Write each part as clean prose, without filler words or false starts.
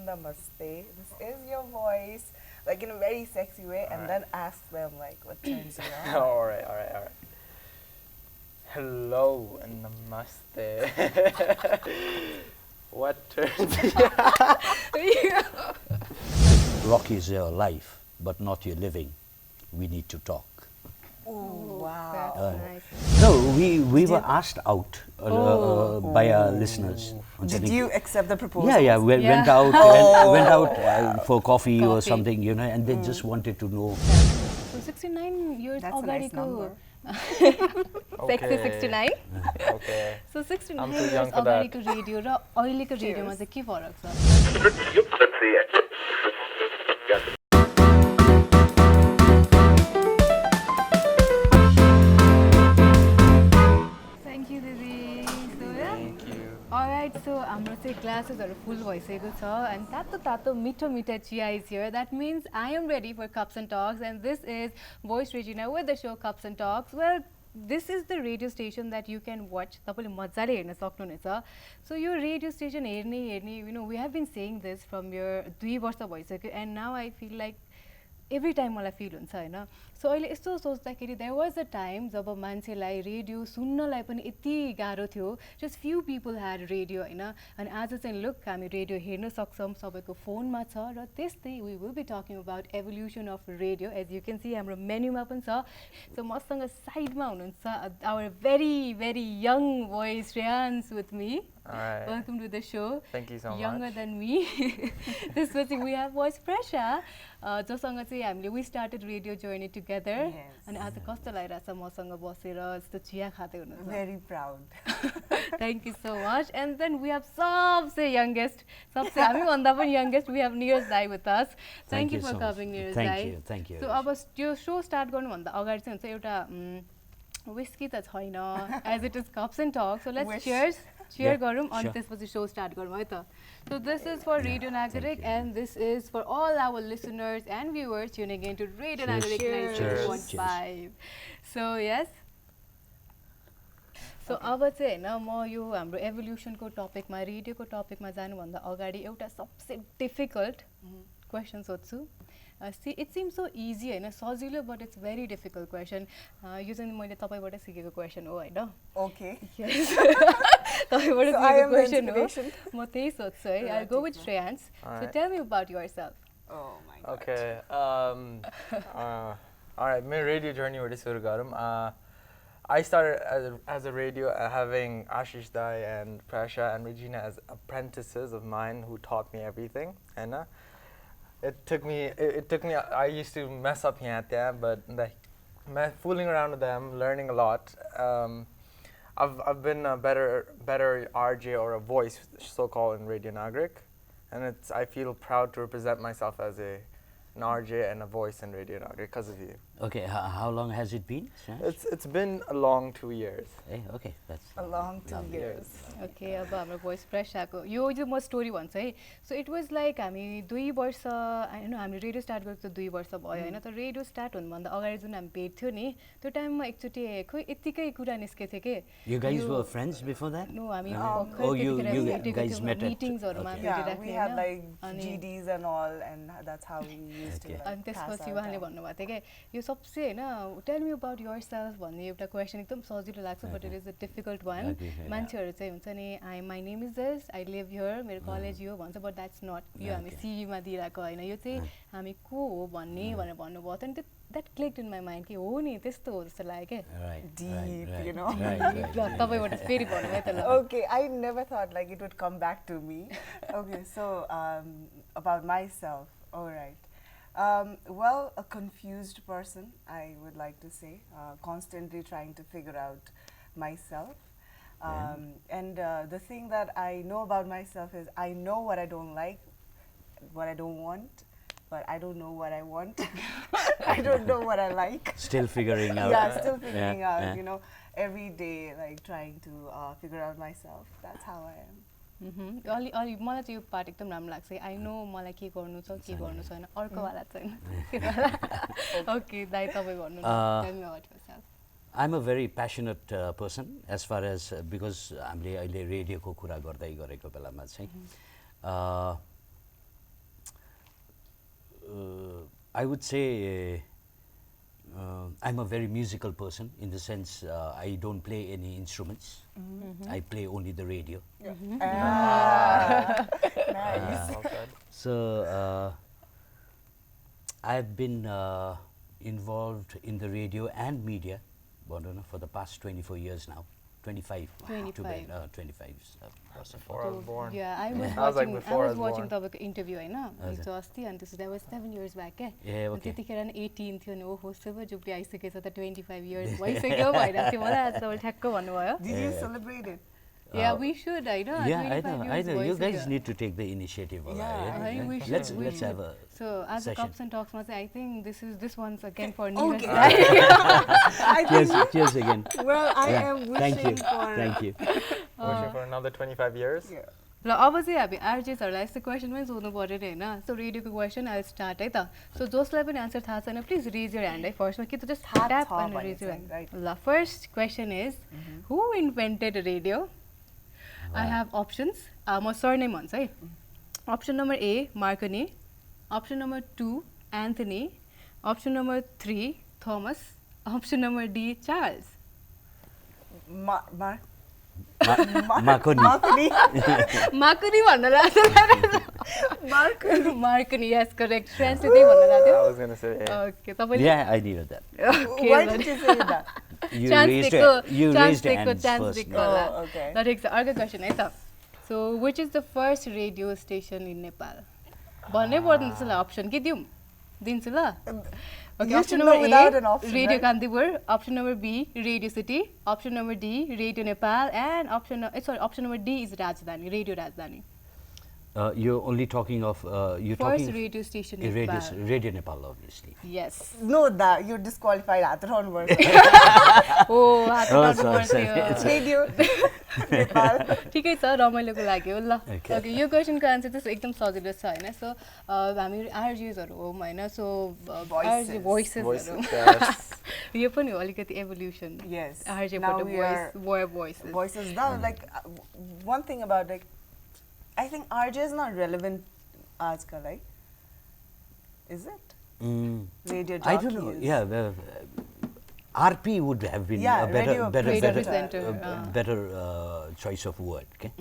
namaste, this is your voice, like in a very sexy way, and then ask them like what turns you on. All right. Hello and namaste. What turns you on? Rock is your life, but not your living. We need to talk. Ooh, wow. That's nice. No, we were asked out by our listeners. Did you accept the proposal? Yeah, we went out, for coffee or something, you know, and they just wanted to know. So 69 years That's a nice number. Sexy 69. Okay. So 69 I'm too years young for that. अगाडिको radio र अहिलेको रेडियोमा चाहिँ के फरक छ? Thank you, Didi. So yeah. Thank you. Alright, so हाम्रो चाहिँ glasses full भइसकेको छ and तातो मिठो chia is here. That means I am ready for Cups and Talks, and this is Voice Regina with the show Cups and Talks. Well, this is the radio station that you can watch. तपाईले मज्जाले हेर्न सक्नुहुनेछ. So यो radio station हेर्ने, you know, we have been saying this from your 2 वर्ष भइसक्यो, and now I feel like every time मलाई feel हुन्छ हैन. So अहिले यस्तो सोच्दाखेरि there was a time जब मान्छेलाई रेडियो सुन्नलाई पनि यति गाह्रो थियो. Just few people had radio हैन. अनि आज चाहिँ look हामी रेडियो हेर्न सक्छौं, सबैको फोनमा छ र त्यस्तै we will be talking about evolution of radio. As you can see हाम्रो मेन्युमा पनि छ. So मसँग साइडमा हुनुहुन्छ our very young voice Shreyansh with me. Alright. Welcome to the show. Thank you so much. Younger than me. This was we have Voice Presa. जोसँग चाहिँ हामीले we started radio journey together. Yes. अनि आज कस्तो लागिरहेछ मसँग बसेर यस्तो चिया खादै हुनुहुन्छ. Very proud. Thank you so much. And then we have सबसे youngest, सबसे हामी भन्दा पनि youngest, we have Neeraj Dai with us. Thank you for so coming, much. Neeraj Thank Dai. you, thank you. So अब यो show start गर्नुभन्दा अगाडि चाहिँ हुन्छ एउटा whiskey त छैन, as it is Cups and Talks. So let's Wish. cheers. Cheer गरौँ अनि sure. त्यसपछि show start गरौँ है त. So this is for Radio Nagarik, and this is for all our listeners and viewers tuning in to Radio Nagarik Cheers. 96.5. So yes. So अब चाहिँ हैन म यो हाम्रो evolutionको टपिकमा रेडियोको टपिकमा जानुभन्दा अगाडि एउटा सबसे डिफिकल्ट क्वेसन सोध्छु. See, it seems so easy हैन, सजिलो, but it's very difficult question. यो चाहिँ मैले तपाईबाट सिकेको क्वेसन हो हैन. Okay. Yes. तपाईबाट So I सिकेको am the क्वेसन हो. inspiration. म त्यही सोध्छु है. I'll go with Shreyansh. So Alright. tell me about yourself. Oh my god. Okay. Alright, my radio journey was सुरु गरौँ. I started as a radio having Ashish Dai and Presa and Rejina as apprentices of mine who taught me everything. And it took me. I used to mess up here and there, but like fooling around with them, learning a lot. I've been a better RJ or a voice, so-called, in Radio Nagarik, and I feel proud to represent myself as an RJ and a voice in Radio Nagarik because of you. Okay, how long has it been? Shreyansh? It's been a long 2 years. Hey, okay, that's A long 2 lovely. years. Okay, अब हाम्रो voice प्रेसाको यो चाहिँ म story भन्छु है. So it was like हामी 2 वर्ष हैन हामी radio start गरेको 2 वर्ष भयो हैन. त रेडियो स्टार्ट हुनुभन्दा अगाडि जुन हामी भेट्थ्यो नि त्यो टाइममा एकचोटि खोइ यतिकै कुरा निस्केथ्यो के. You guys were friends before that? No, हामी Oh, you guys met at- मिटिङ्सहरुमा okay. Yeah, we had like अनि GDs and all, and that's how we used to Okay. like अनि pass त्यसपछि our उहाँले time. भन्नुभएको थियो कि यो सबसे हैन टेल मी अबाउट योरसेल्फ भन्ने एउटा क्वेसन एकदम सजिलो लाग्छ but it is a difficult one. Okay, yeah. मान्छेहरु चाहिँ हुन्छ नि my name is this, I live here, मेरो कलेज यो भन्छ, बट द्याट्स नट यो हामी सिभीमा दिइरहेको होइन. यो चाहिँ हामी को हो भन्ने भनेर भन्नुभयो थियो नि. That clicked in my mind कि हो नि त्यस्तो हो जस्तो लाग्यो क्या. Right, Deep, right, you know. right, right, ल right. तपाईँबाट फेरि भन्नु है त ल. Okay, I never thought like it would come back to me. Okay, so about myself, all right. Well, a confused person, I would like to say, constantly trying to figure out myself. And the thing that I know about myself is I know what I don't like, what I don't want, but I don't know what I want. I don't know what I like. Still figuring out. Yeah, still figuring out, yeah. you know, every day, like trying to figure out myself. That's how I am. अलि अलि मलाई चाहिँ यो part एकदम राम्रो लाग्छ. I know मलाई के गर्नु छ के गर्नु छैन, अर्कोवाला छैन. ओके दाइ तपाईँ भन्नु न. Tell me about yourself. I'm a very passionate person as far as because हामीले अहिले रेडियोको कुरा गर्दै गरेको बेलामा चाहिँ I would say I'm a very musical person in the sense I don't play any instruments. I play only the radio. Nice. So I've been involved in the radio and media for the past 24 years now. 25. 25. 25. Before I was born. Yeah, I was like I before I was was watching born. the interview, I know. So that was 7 years back. Yeah, okay. त्यतिखेर 18 थियो नि ओहो सुब jubilee आइसकेछ त 25 years भइसक्यो भइरहेको थियो मलाई आज तपाईले ठ्याक्क भन्नुभयो. Did you celebrate it? Yeah, we should, I know. Yeah, I know. You guys need to take the initiative. Yeah, we should. Let's have a So as a session. Cups and Talks, I think this one's again for Neeraj. Cheers again. Well, I Yeah, am wishing thank you. for... Thank you. Wishing for another 25 years. Yeah. ल अब चाहिँ हामी आरजेसहरूलाई यस्तो question पनि सोध्नु पऱ्यो नि होइन. सो रेडियोको क्वेसन आई स्टार्ट है त. सो जसलाई पनि आन्सर थाहा छैन प्लिज रेज योर ह्यान्ड है फर्स्टमा कि त just tap and raise your hand. ल first question is who invented radio? I have options. म सरनेम भन्छ है. Option number A Marconi, option number 2 Anthony, option number 3 Thomas, option number D Charles. Marconi. Marconi भन्न लाग्छ. मार्कनी, yes, correct. Shreyansh चाहिँ त्यही भन्न लाग्यो. I was going to say Okay, तपाईले Yeah, I knew that. Why did you say that? You chance raised hands first. दिएको होला. Oh, okay. ल ठिक छ, अर्को क्वेसन है त. So which is the first radio station in Nepal? भन्नै पर्दैन जस्तो लाग्यो. अप्सन के दिउँ? दिन्छु ल. Okay, You option should know number without A, an option, Radio right? Kantipur. Option number B, Radio City. Option number D, Radio Nepal. And option number D is Rajdhani, Radio Rajdhani. You're only talking of First talking radio station in Nepal. Radio Nepal, obviously. Yes. No, that you're disqualified. हात उठाउनुपर्छ. Oh, हात उठाउनु sorry. पर्थ्यो. Radio Nepal. ठिकै छ, रमाइलोको लाग्यो ल. Okay. Okay, यो क्वेसनको answer चाहिँ एकदम सजिलो छ हैन. सो हामी आरजेसहरु हौ हैन. सो आरजे भोइसेसहरु. यो पनि हो अलिकति एभोल्युसन. Yes. आरजे Now बाट we are voices. voices. Now, like, one thing about, like, I think RJ is not relevant aajkal, right? Is it? Radio I don't know. jockeys. Yeah, RP would have been Yeah, a better Radio Presenter, better choice of word. Okay.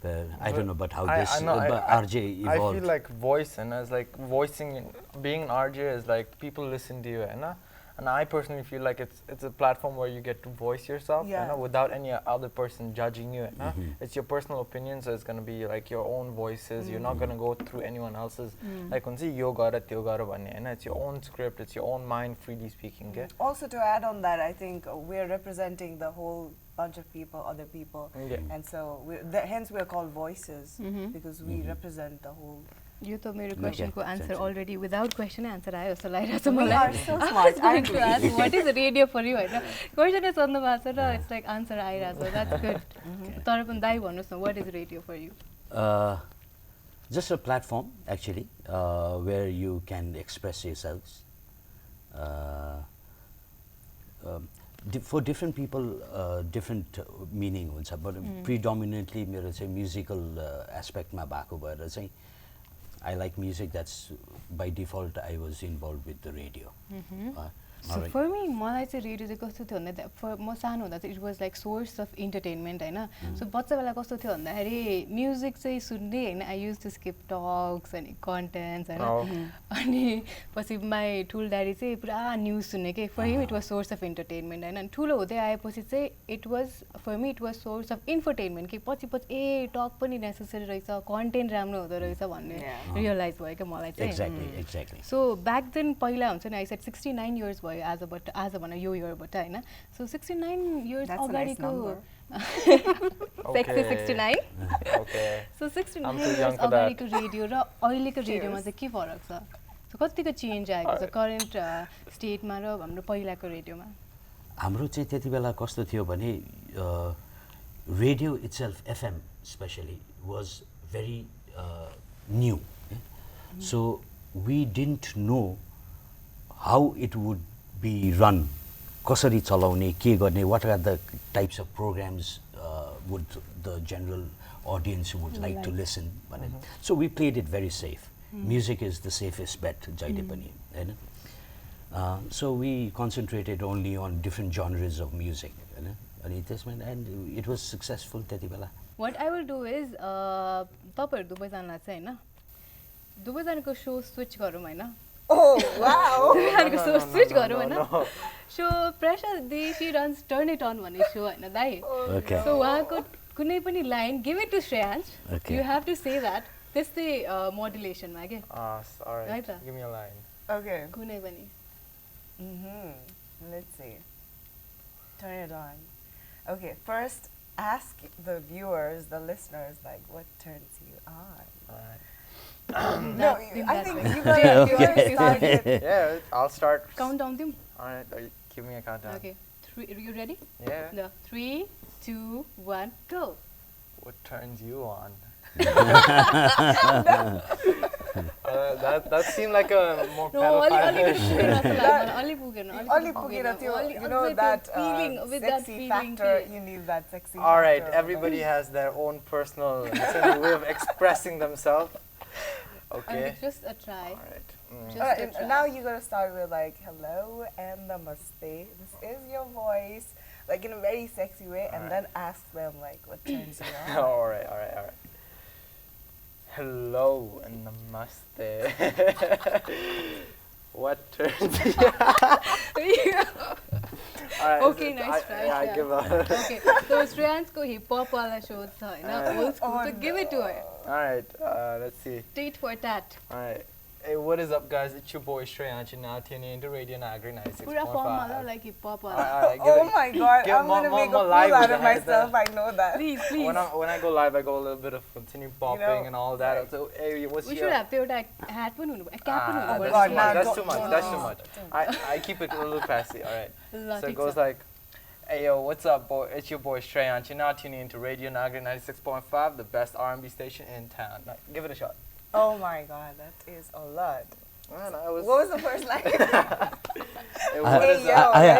But I don't know, but how this RJ I evolved. feel like voice and as like voicing, being an RJ is like people listen to you, and I personally feel like it's a platform where you get to voice yourself, Yeah. without any other person judging you. It's your personal opinion, so it's gonna be like your own voices. You're not gonna go through anyone else's. Like when yo gara tyo gara bhanne, it's your own script, it's your own mind freely speaking. Okay? Also, to add on that, I think we're representing the whole bunch of people, other people, and so hence we're called voices because we represent the whole. यो त मेरो क्वेसनको answer already without question answer आयो जस्तो लागिरहेछ We मलाई. are so smart. I agree. What is radio for you हैन. क्वेसनै सोध्नु भएको छ र इट्स लाइक आन्सर आइरहेछ. That's good. तर पनि दाइ भन्नुस् न, what is radio for you? Just a platform, actually, where you can express yourselves. For different people, different meaning हुन्छ, but predominantly मेरो चाहिँ musical aspectमा भएको भएर चाहिँ I like music. That's by default I was involved with the radio. So for me, मलाई चाहिँ radio चाहिँ कस्तो थियो भन्दा म सानो हुँदा चाहिँ it was like source of entertainment हैन. सो बच्चा बेला कस्तो थियो भन्दाखेरि म्युजिक चाहिँ सुन्ने हैन. I use to skip talks अनि कन्टेन्ट्स हैन. अनि पछि माई ठुल ड्याडी चाहिँ पुरा न्युज सुन्ने के. For him it was source of entertainment हैन. अनि ठुलो हुँदै आएपछि चाहिँ it was for me it was source of infotainment कि पछि ए टक पनि नेसेसरी रहेछ, कन्टेन्ट राम्रो हुँदो रहेछ भन्ने रियलाइज भयो क्या मलाई चाहिँ. Exactly. सो ब्याक देन पहिला हुन्छ नि आई सेड 69 इयर्स भयो आज भन यो इयरबाट हैन. सो 69 इयर्स अगाडिको सेक्सी 69. सो 69 इयर्स अगाडिको रेडियो र अहिलेको रेडियोमा चाहिँ के फरक छ? सो कतिको चेन्ज आएको छ करेन्ट स्टेटमा र हाम्रो पहिलाको रेडियोमा? हाम्रो चाहिँ त्यति बेला कस्तो थियो भने radio itself FM specially was very new. So we didn't know how it would be run. कसरी चलाउने, के गर्ने, what are the types of programs would the general audience would like to listen. So we played it very safe. Music is the safest bet, jaile pani, Hahn? So we concentrated only on different genres of music, Hahn? And it was successful त्यति बेला. What I will do is तपाईहरु दुवैजना चाहिँ हैन दुवैजनाको show switch गरौँ हैन. Oh wow. दुवैजनाको show switch गरौँ हैन. So Presa Di she runs Turn It On भन्ने show हैन दाइ. Okay. So उहाँको कुनै पनि line give it to Shreyansh. Okay. You have to say that. त्यस्तै modulation मा के. Alright. Right. Give me a line. Okay. कुनै पनि. Let's see. Turn it on. Okay, first ask the viewers, the listeners, like what turns you on? Alright. No, I think you gotta start with. Yeah, I'll start. Count down them. Alright, give me a countdown. Okay. Are you ready? Yeah. No. 3, 2, 1, go. What turns you on? That seemed like a more pedophile. You know that sexy factor. You need that sexy. All right, factor. everybody has their own personal way of expressing themselves. Okay. Just a try. All right. Just Alright, a try. now you gotta start with like hello and namaste. This is your voice, like in a very sexy way, and then ask them like what turns you on. All right. Hello and namaste. What turns you on? Okay, nice try. I give up. Okay, so Shreyansh ko hip hop wala show tha, na old school. So give it to her. All right. Let's see. Tit for tat. All right. Hey, what is up, guys? It's your boy Shreyansh, and now tuning into Radio Nagarik 96.5. Pura form wala like hip hop wala. Oh my god, give I'm gonna more make a fool live out with of the myself, I know that. Please. When I go live, I go a little bit of continue popping and all that. So, hey, what's We your... should have a hat one, a cap one. That's too much. I keep it a little classy, all right. So it goes like, hey yo, what's up, boy? It's your boy Shreyansh. You're now tuning into Radio Nagarik 96.5, the best R&B station in town. Now, give it a shot. Oh my god, that is a lot. Man, what was the first line?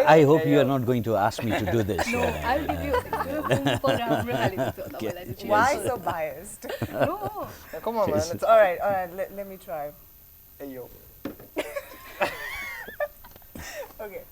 I hope you are not going to ask me to do this. No, I'll give you. Why so biased? No. Come on, man. It's all right. Let me try. Hey yo. Okay.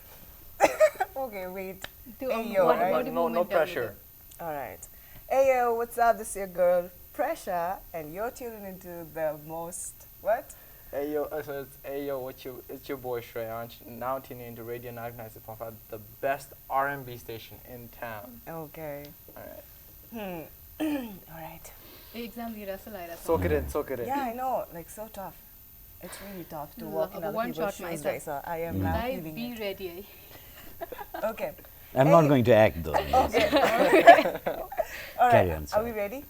Okay, wait. Ayo, right? No pressure. All right. Hey yo, what's up? This is your girl Presa, and you're tuning into the most what? Hey yo, so it's hey yo, it's your boy Shreyansh. Now tuning into Radio Nagarik 96.5, the best R&B station in town. Okay. All right. All right. Exam soak it in. Yeah, I know. Like so tough. It's really tough to walk in other people's shoes, right? So I am now feeling be ready. Okay. I'm not going to act though. Okay. All right. Carry on. Are we ready?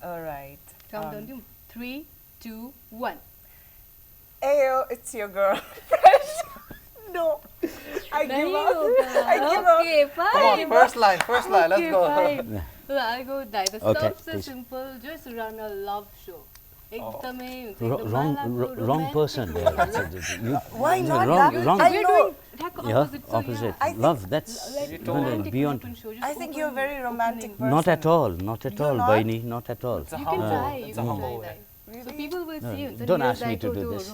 All right. Count down. 3, 2, 1. Ayo, it's your girl. No. I give up. Okay, fine. Come on, first line. Let's go. Fine. I'll go die. The Okay, steps are simple. Just run a love show. Wrong person. Why not? Wrong. Yeah, opposite. Love. That's beyond. I think you're a very romantic person. Not at all, Baini. Not at all. It's a You humble. can try. It's a humble way. Really? So people will see you. Don't ask me to do this.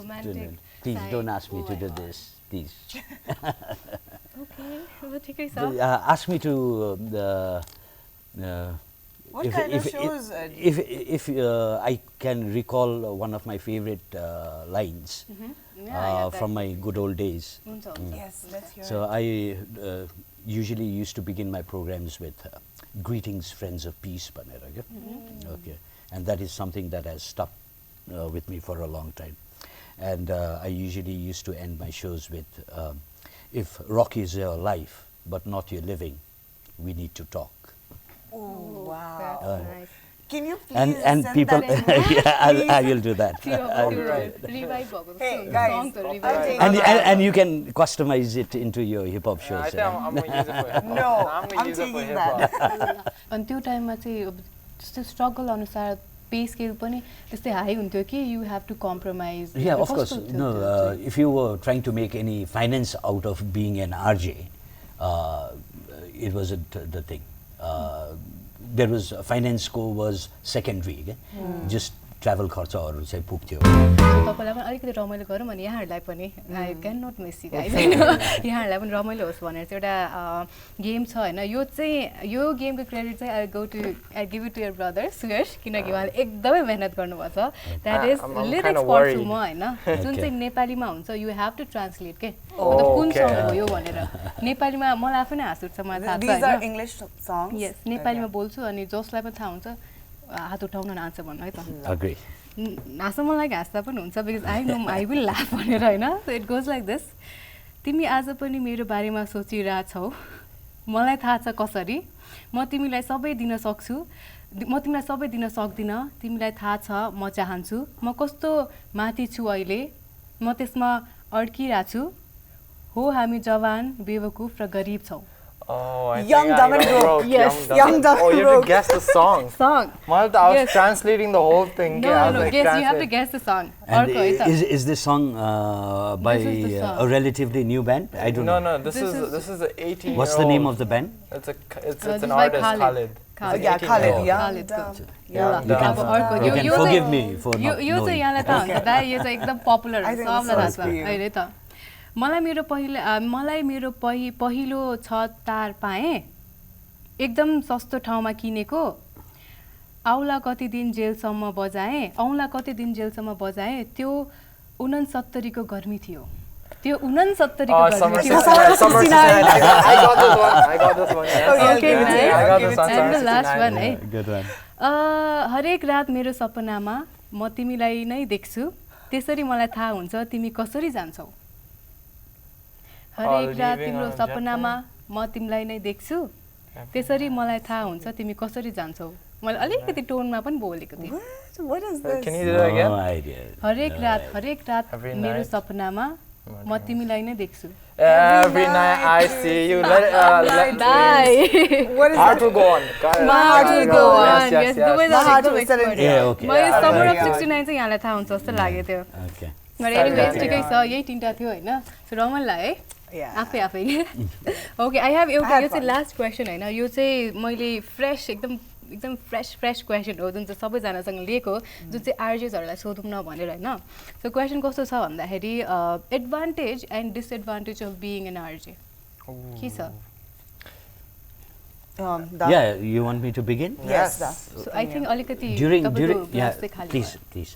Please side. don't ask me to do this. Please. Okay, we'll take it out. Ask me to What kind of shows? If I can recall one of my favorite lines from my good old days. Yes, let's hear So I usually used to begin my programs with greetings, friends of peace, okay, and that is something that has stuck with me for a long time. And I usually used to end my shows with, if rock is your life but not your living, we need to talk. Oh, wow. That's nice. Can you please And send people, that in? yeah, I will do that. Hey guys, And you can customize it into your hip hop shows. I think I'm going to use it for hip hop. No, I'm use it for taking hip hop. that. अनि त्यो टाइममा चाहिँ अब जस्तो struggle अनुसार पे scale पनि त्यस्तै हाई हुन्थ्यो कि you have to compromise Yeah, of course. No, if you were trying to make any finance out of being an RJ, it wasn't the thing. There was finance score was secondary. Okay? Just travel खर्चहरू चाहिँ पुग्थ्यो। तपाईँलाई पनि अलिकति रमाइलो गरौँ अनि यहाँहरूलाई पनि आई क्यान नट मिस यु गाइज होइन यहाँहरूलाई पनि रमाइलो होस् भनेर चाहिँ एउटा गेम छ होइन यो गेमको क्रेडिट चाहिँ I give it to your brother Suyash किनकि उहाँले एकदमै मेहनत गर्नुभएको छ द्याट इज लिरिक्स पढ्छु म होइन जुन चाहिँ नेपालीमा हुन्छ यु हेभ टु ट्रान्सलेट के मतलब कुन सङ हो यो भनेर नेपालीमा मलाई आफै नै हाँस उठ्छ मलाई थाहा छ होइन यस नेपालीमा बोल्छु अनि जसलाई पनि थाहा हुन्छ हात उठाउन आन्सर भन्नु है त हाँस्न मलाई हाँस्दा पनि हुन्छ बिकज आई विल लाफ भनेर होइन so it goes like this तिमी आज पनि मेरो बारेमा सोचिरहेछौ मलाई थाहा छ कसरी म तिमीलाई सबै दिन सक्छु म तिमीलाई सबै दिन सक्दिनँ तिमीलाई थाहा छ म चाहन्छु म कस्तो माथि छु अहिले म त्यसमा अड्किरहेको छु हो हामी जवान बेवकुफ र गरिब छौँ Young, dumb and broke. Yes, young, dumb and broke. Oh, you have to guess the song. I was translating the whole thing. No, yes, you have to guess the song. And is this song by a relatively new band? I don't know. No, this is an 18-year-old. What's the name of the band? It's an artist, Khalid. Yeah, Khalid. Khalid. You can forgive me for not knowing. यो चाहिँ यहाँलाई थाहा हुन्छ दाइ यो चाहिँ एकदम popular हो सबलाई थाहा छ अहिले त मलाई मेरो पहिलो छत तार पाएँ एकदम सस्तो ठाउँमा किनेको औला कति दिन जेलसम्म बजाएँ त्यो 69 को गर्मी थियो त्यो 69 को गर्मी थियो I got this one. Okay, nice. I got this one. And the last one है Good one. हरेक रात मेरो सपनामा म तिमीलाई नै देख्छु त्यसरी मलाई थाहा हुन्छ तिमी कसरी जान्छौ हरेक रात तिम्रो सपनामा म तिमीलाई नै देख्छु त्यसरी मलाई थाहा हुन्छ तिमी कसरी जान्छौ मैले अलिकति टोनमा पनि बोलेको थिएँ What is this? Can you do that again? No idea. हरेक रात मेरो सपनामा म तिमीलाई नै देख्छु Every night I see you. What is Heart that? will go on. My heart will go on. Yes. My heart will set in. Yeah, okay. मैले summer of 69 चाहिँ यहाँलाई थाहा हुन्छ जस्तो लाग्यो थियो Okay. एनिवेज ठिकै छ यही तिनवटा थियो होइन सो रमाइलो लाग्यो है आफै ओके आई हेभ एउटा यो चाहिँ लास्ट क्वेसन होइन यो चाहिँ मैले फ्रेस एकदम फ्रेस क्वेसन हो जुन चाहिँ सबैजनासँग लिएको जुन चाहिँ आरजेसहरूलाई सोधौँ न भनेर होइन सो क्वेसन कस्तो छ भन्दाखेरि advantage end disadvantage of being an RJ के छ Yeah, you want me to begin? Yes. So I think alikati During please.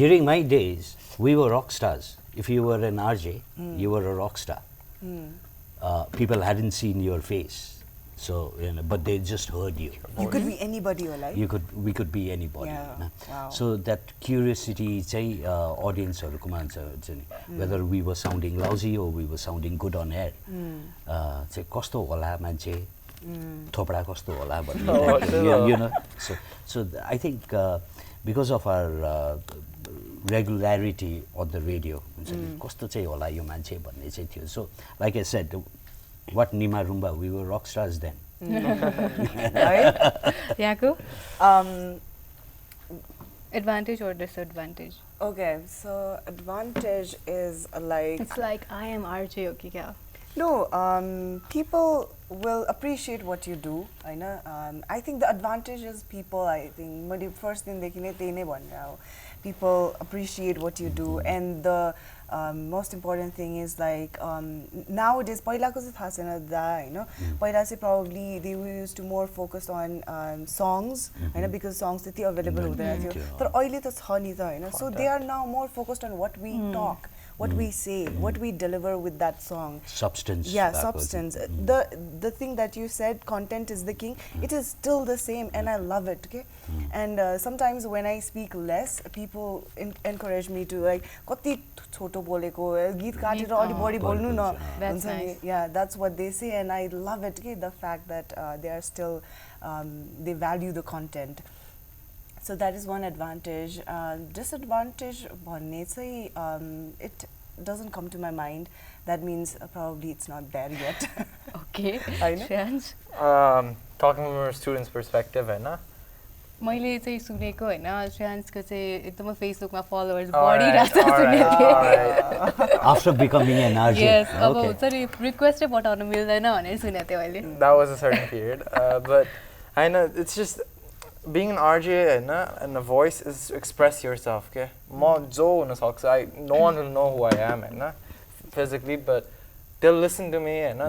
During my days, we were rock stars. If you were an RJ, you were a rock star. People hadn't seen your face, so but they just heard you. You could be anybody, right? We could be anybody. Yeah. Wow. So that curiosity, audience or whether we were sounding lousy or we were sounding good on air. Say kosto hola manche. Thopda kosto hola you know so I think because of our regularity on the radio kosto chai hola yo manche bhanne chai थियो so like I said what Nima Rumba we were rock stars then Right? Yako advantage or disadvantage Okay, so advantage is like it's like I am RJ okay kya No, people will appreciate what you do. I know. I think the advantage is people. I think the first thing they can people appreciate what you do, and the most important thing is like nowadays. पहिला को चाहिँ थाहा छैन दा हैन पहिला चाहिँ probably they used to more focus on songs Hahn because songs त्यति available हुँदैन थियो तर अहिले त छ नि त हैन so they are now more focused on what we talk. What we say, what we deliver with that song. Substance. Yeah, substance. The thing that you said, content is the king. It is still the same, and I love it. Okay, and sometimes when I speak less, people encourage me to like, "Kati choto boleko, geet kaatera already body bolnu na." That's nice. Yeah, that's what they say, and I love it. Okay, the fact that they are still they value the content. So that is one advantage. Disadvantage, it doesn't come to my mind. That means probably it's not there yet. Okay. Shreyansh? Talking from a student's perspective, right? मैले चाहिँ सुनेको हैन श्रेयांशको चाहिँ एकदमै फेसबुकमा followers बढिरहेछ सुनेको After becoming an RJ. Yes, अब सरी request पठाउन मिल्दैन भनेर सुनेको थिए मैले That was a certain period, but I know it's just being an RJ and a voice is to express yourself, okay? No one will know who I am, physically, but they'll listen to me, and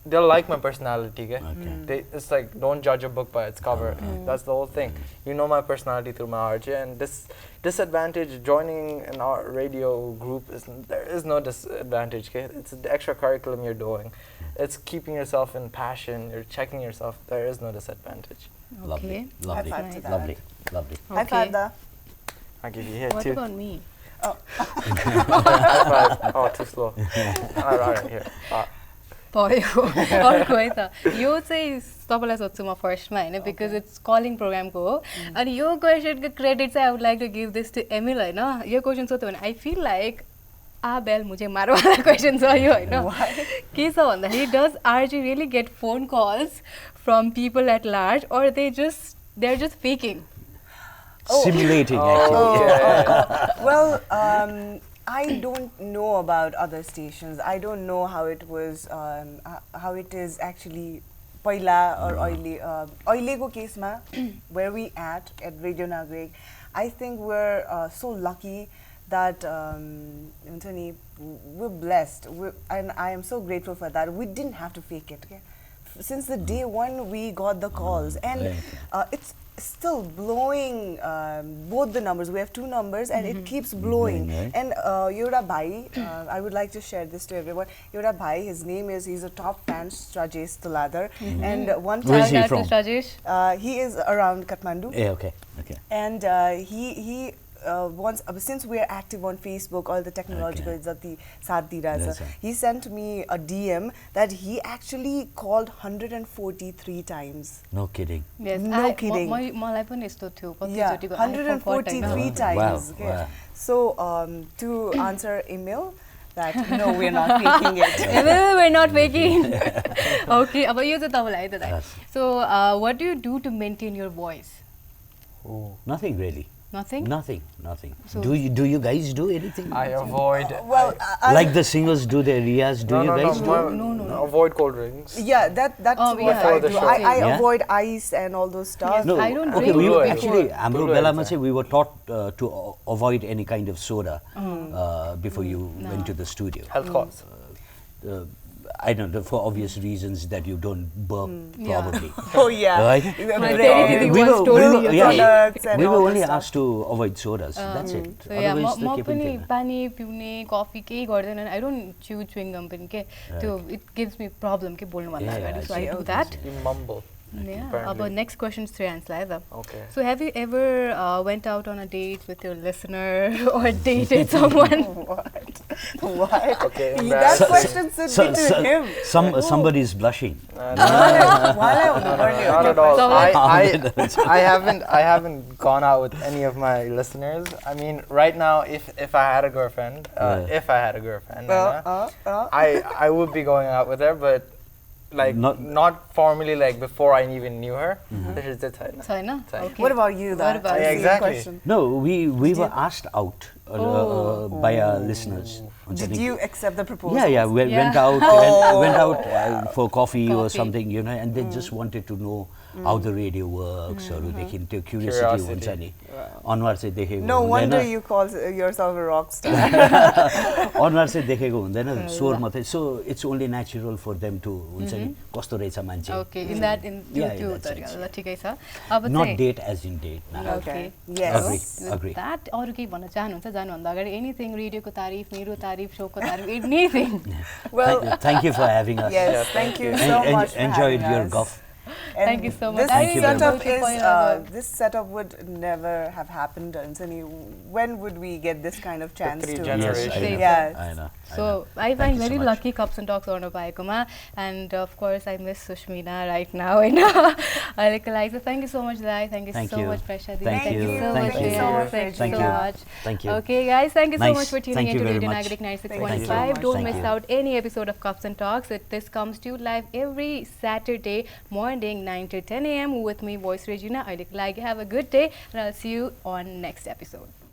they'll like my personality, okay? It's like, don't judge a book by its cover. That's the whole thing. You know my personality through my RJ, and this disadvantage joining an radio group there is no disadvantage, okay? It's the extra curriculum you're doing. It's keeping yourself in passion. You're checking yourself. There is no disadvantage. Lovely, lovely, High five to that. lovely, lovely. High five, da. I'll give you here What too. about me? High five. Oh, too slow. Alright, here. भयो अर्को है त यो चाहिँ तपाईलाई सोध्छु म फर्स्टमा हैन because it's calling प्रोग्रामको हो अनि यो क्वेशनको क्रेडिट चाहिँ I would like to give this to Emil हैन यो क्वेशन सोध्यो भने आई फिल लाइक बेल मुझे मारो वाला क्वेशन छ यो हैन के छ भन्दाखेरि does RG really get phone calls from people at large और they are just faking Simulating, actually. Well, I don't know about other stations. I don't know how it was, how it is actually Paila or Oilego case ma, where we at Radio Nagarik. I think we're so lucky that we're blessed, and I am so grateful for that. We didn't have to fake it. Okay? Since the day one we got the calls, and it's still blowing both the numbers. We have two numbers and it keeps blowing. And Yoda Bhai, I would like to share this to everyone. Yoda Bhai, his name is, he's a top fan, Rajesh Tuladar. And one time, Where is he from? He is around Kathmandu. Yeah, okay. And he once, since we are active on Facebook, all the technological jati saath diracha, he sent me a DM that he actually called 143 times. No kidding. Yes, no kidding. मलाई पनि यस्तो थियो Yeah, 143 times. Wow. Wow. So to answer Emil, that no, we're not faking it. Emil, we're not faking. Okay, अब यो चाहिँ तपाईलाई है त. So what do you do to maintain your voice? Nothing really. Nothing? Nothing. So do you guys do anything? I avoid. Well, like the singers do their riyaz, do you guys do? No. Avoid cold drinks. yeah, that's what yeah. I Before the do. show. I Yeah? avoid ice and all those stuff. Yes. No, I don't okay, drink we were before. actually, हाम्रो Tulo बेलामा है चाहिँ we were taught to avoid any kind of soda before you went to the studio. Health cause. I don't know, for obvious reasons that you don't burp, Yeah. probably. Oh yeah. Right? Anything We once told me. products and we all were that only stuff. asked to avoid sodas. That's it. So yeah, Otherwise, the म keeping पनि thing. पानी पिउने coffee केही गर्दैन I don't chew chewing gum पनि के त्यो it gives me problem के बोल्नु भन्दा अगाडि so I do that. You mumble. Yeah. Apparently. अब next question is Shreyanshलाई त. Okay. So have you ever went out on a date with your listener or dated someone? What? Okay. That question should be to him. Somebody is blushing. Not at all. I haven't gone out with any of my listeners. I mean, right now, if I had a girlfriend, I would be going out with her, but like not formally, like before I even knew her. This is the time. छैन? Okay. What about you? What about you? Exactly. Question. No, we were asked out by our listeners. Did you accept the proposal? Yeah, we went out for coffee or something, you know, and they just wanted to know how the radio works, or the curiosity हुन्छ नि अनुहार चाहिँ देखेको No wonder हुँदैन you call yourself a rock star. अनुहार चाहिँ देखेको हुँदैन स्वर मात्रै so it's only natural for them to हुन्छ नि कस्तो रहेछ मान्छे Okay, in that त्यो that sense. तरिका ल ठिकै छ. अब not चाहिँ date as in date nah. Okay. Yes. Agree. That अरु केही भन्न चाहनुहुन्छ जानुभन्दा अगाडि anything रेडियोको तारिफ मेरो तारिफ शोको तारिफ anything. Well, Thank you for having us. yes, thank you so much for Enjoyed having your us. guff. And Thank you so much. This Thank you very setup much. is this setup would never have happened. Anthony, when would we get this kind of chance three to? generations. Yes, I know. Yes. I know. So I Thank find you so very much. lucky Cups and Talks गर्नु पाएकोमा, and of course I miss Sushmina right now. अहिलेको लागि चाहिँ thank you so much Dai, thank you Thank so you. much Presa Didi, Thank you. so Thank much you. Shreyansh, Thank thank you you. so much. Thank you. Okay guys, thank you so Nice. much for tuning Thank in you to very Radio much. Nagarik Thank you 96.5. so much. Don't Thank miss you. out any episode of Cups and Talks. This comes to you live every Saturday morning 9 to 10 a.m. with me, Voice Rejina. अहिलेको लागि have a good day, and I'll see you on next episode.